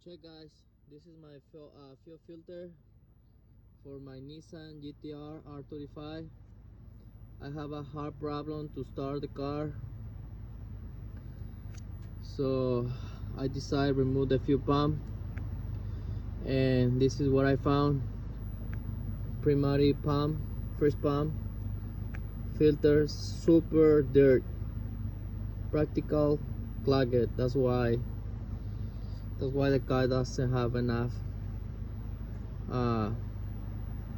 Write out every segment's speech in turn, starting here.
Check guys, this is my fuel filter for my Nissan GTR R35. I have a hard problem to start the car, so I decided to remove the fuel pump, and this is what I found. Primary pump, first pump filter, super dirt, practical clogged. That's why the car doesn't have enough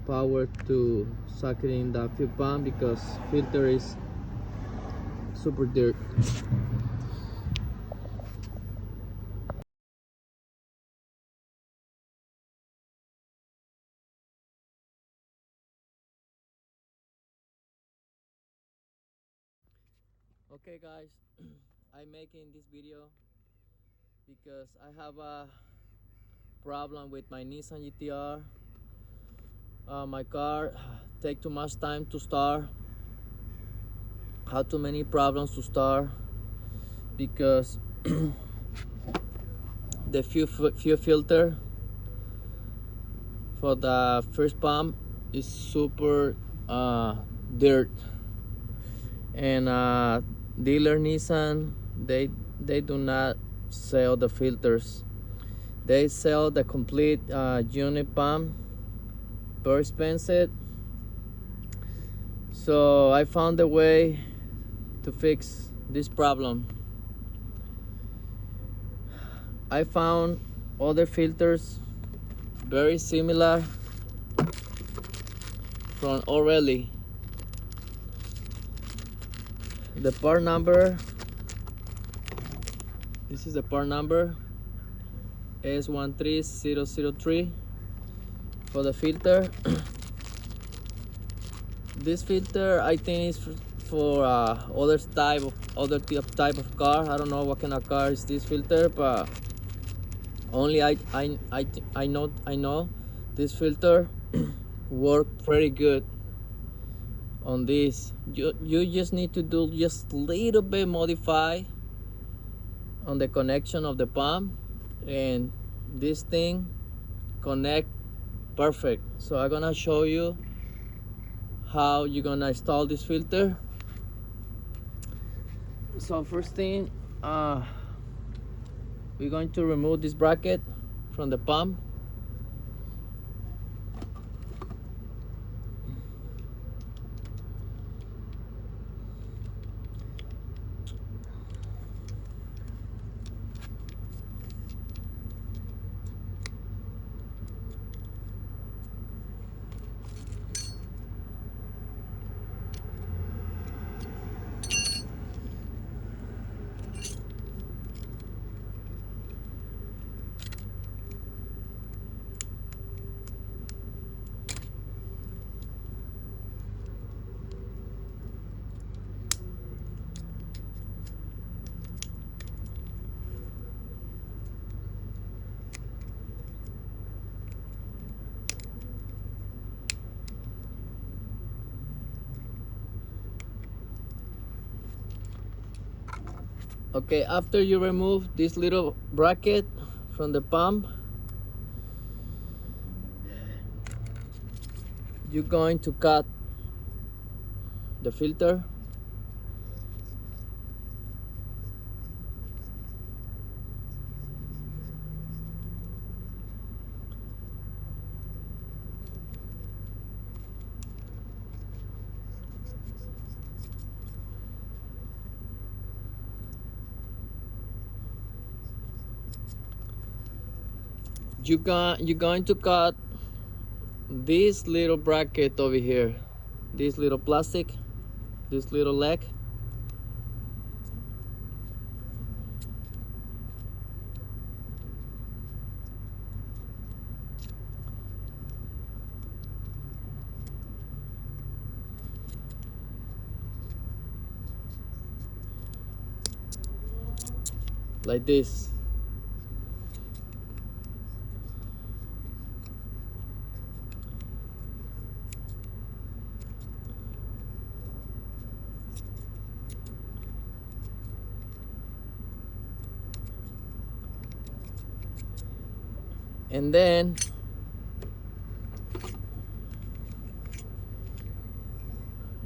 power to suck it in the fuel pump, because filter is super dirt. Okay guys, I'm making this video because I have a problem with my Nissan GTR. My car take too much time to start, have too many problems to start, because the fuel filter for the first pump is super dirt, and dealer Nissan, they do not sell the filters. They sell the complete unit pump, very expensive. So I found a way to fix this problem. I found other filters very similar from O'Reilly. The part number, this is the part number, S13003 for the filter. This filter I think is for other type of car. I don't know what kind of car is this filter, but only I know this filter worked pretty good on this. You just need to do just a little bit modify on the connection of the pump, and this thing connect perfect. So I'm gonna show you how you're gonna install this filter. So first thing, we're going to remove this bracket from the pump. Okay, after you remove this little bracket from the pump, you're going to cut the filter. You're going to cut this little bracket over here, this little plastic, this little leg. Like this. And then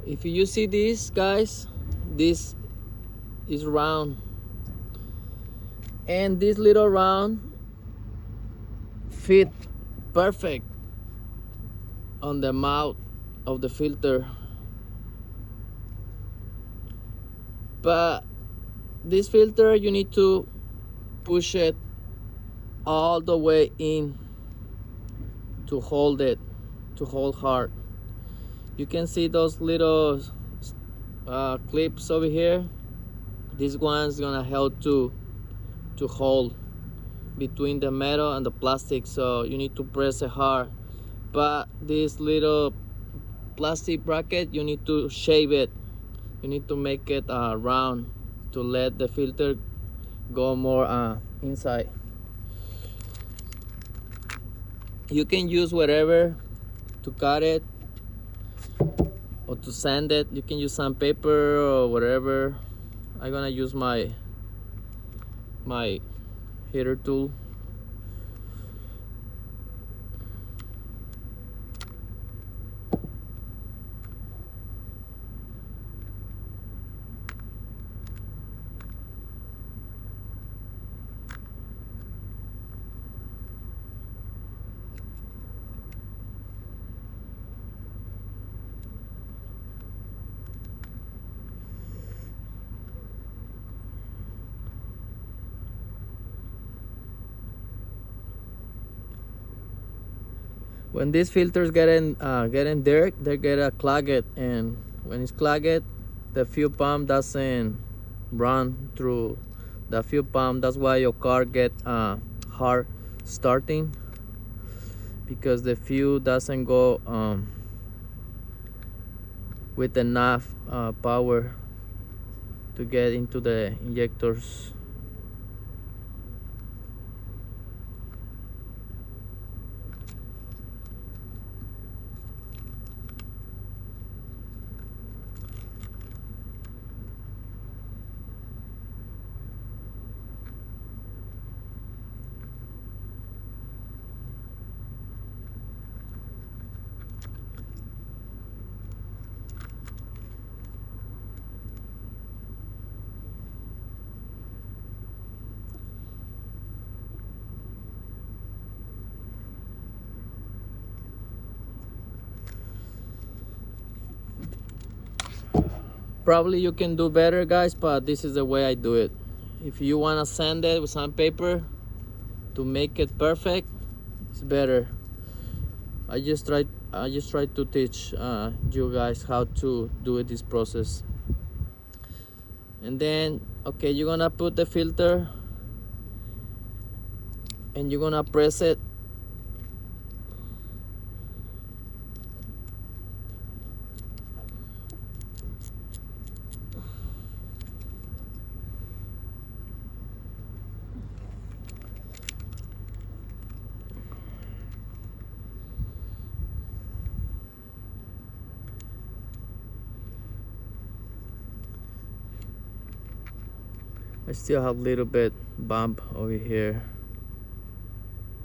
if you see this, guys, this is round, and this little round fit perfect on the mouth of the filter. But this filter, you need to push it all the way in to hold it, to hold hard. You can see those little clips over here. This one's gonna help to hold between the metal and the plastic, so you need to press it hard. But this little plastic bracket, you need to shave it. You need to make it round to let the filter go more inside. You can use whatever to cut it or to sand it. You can use sandpaper or whatever. I'm gonna use my heater tool. When these filters getting dirt, they get clogged, and when it's clogged, the fuel pump doesn't run through the fuel pump. That's why your car get hard starting, because the fuel doesn't go with enough power to get into the injectors. Probably you can do better, guys, but this is the way I do it. If you want to sand it with sandpaper to make it perfect, it's better. I just try to teach you guys how to do this process. And then, okay, you're gonna put the filter and you're gonna press it. I still have a little bit bump over here,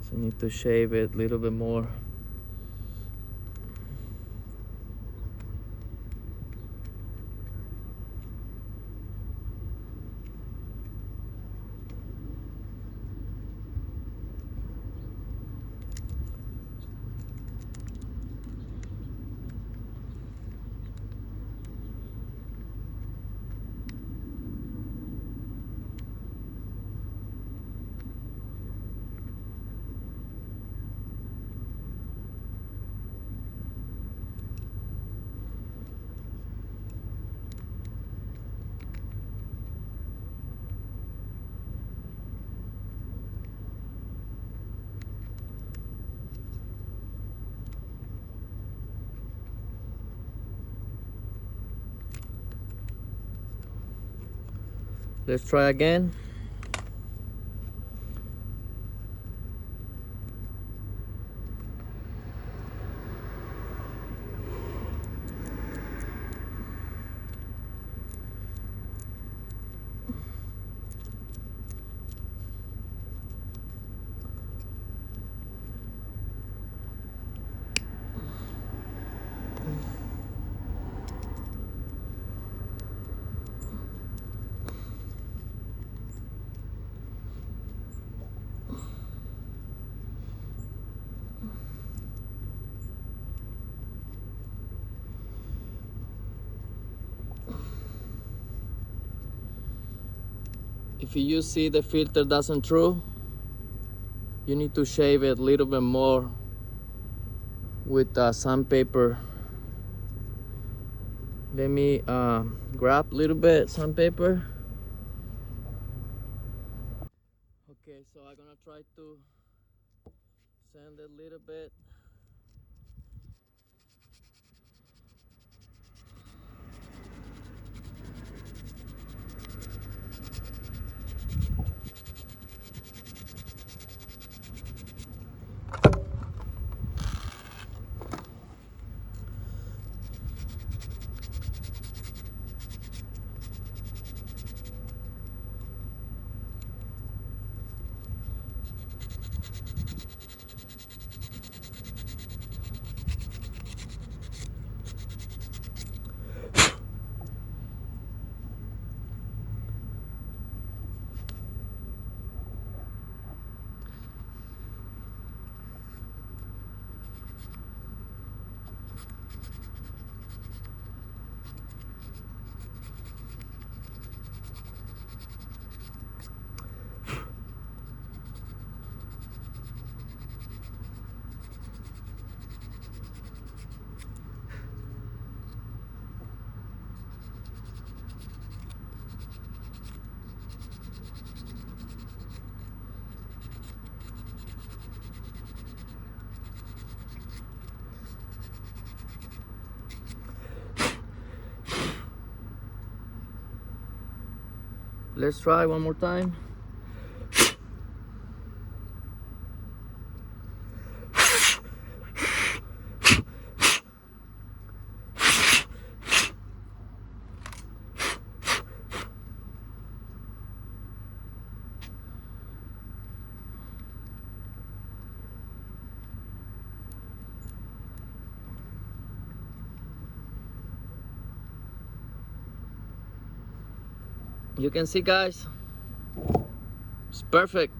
so I need to shave it a little bit more. Let's try again. if you see the filter doesn't through, you need to shave it a little bit more with sandpaper. Let me grab a little bit sandpaper. Okay, so I'm gonna try to sand it a little bit. Let's try one more time. You can see, guys, it's perfect.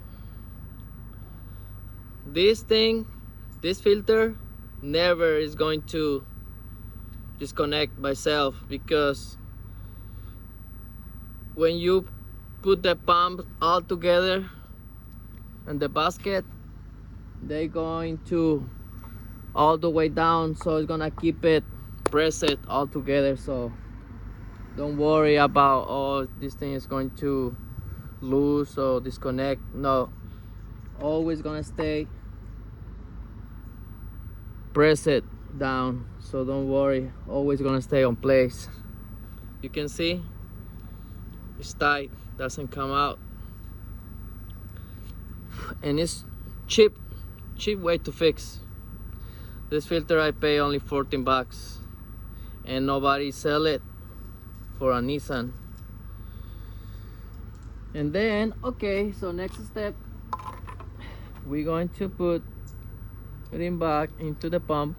This filter never is going to disconnect by itself, because when you put the pump all together and the basket, they're going to all the way down, so it's gonna keep it pressed all together. So don't worry about, oh, this thing is going to lose or disconnect. No, always gonna stay press it down, so don't worry, always gonna stay on place. You can see it's tight, doesn't come out, and it's cheap way to fix. This filter I pay only 14 bucks, and nobody sell it for a Nissan. And then, okay, so next step, we're going to put it in back into the pump.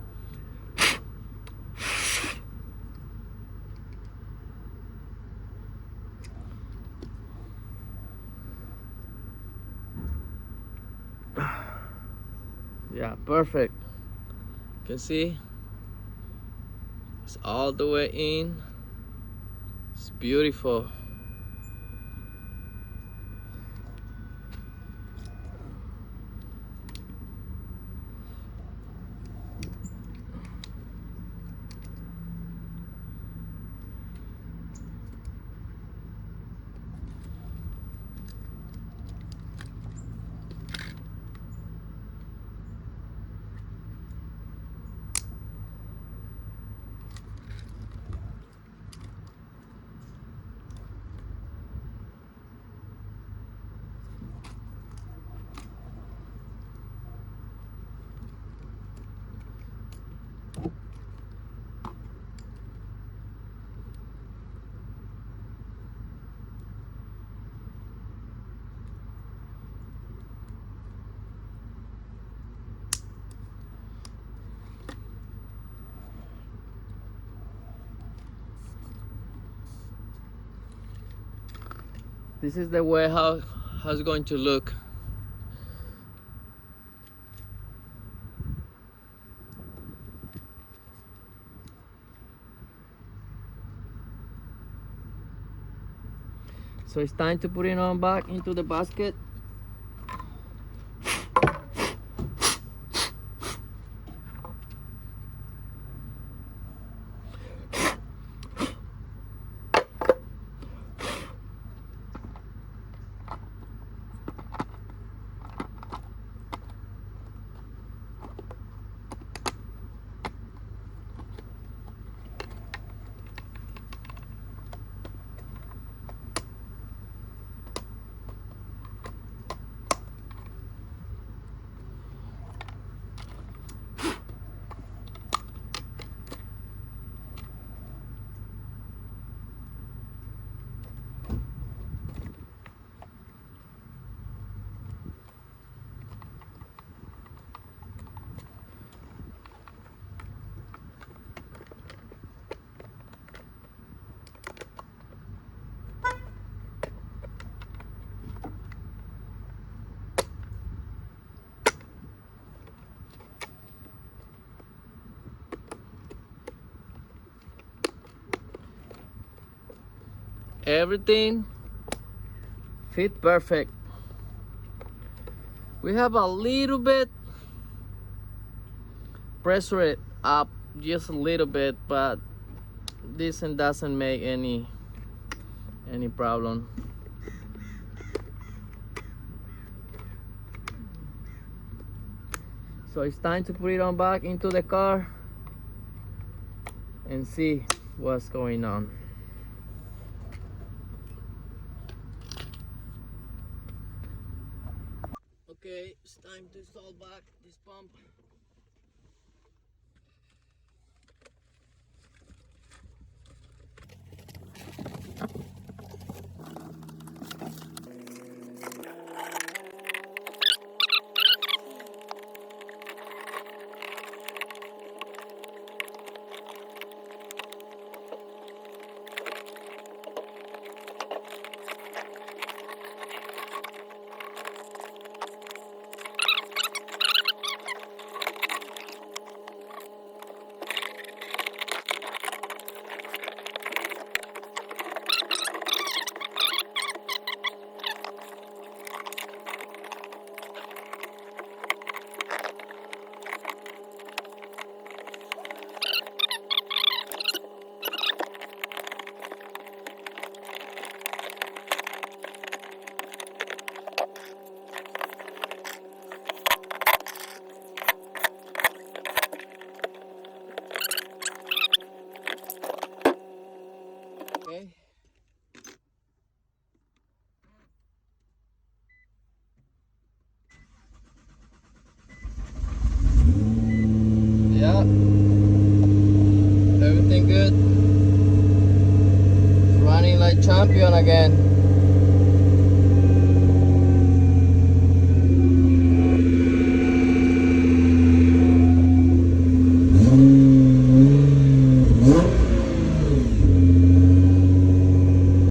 Yeah, perfect. You can see it's all the way in. It's beautiful. This is the way how it's going to look. So it's time to put it on back into the basket. Everything fit perfect. We have a little bit pressure it up, just a little bit, but this doesn't make any problem. So it's time to put it on back into the car and see what's going on. Okay, it's time to install back this pump. Okay. Yeah, everything good. Running like champion again.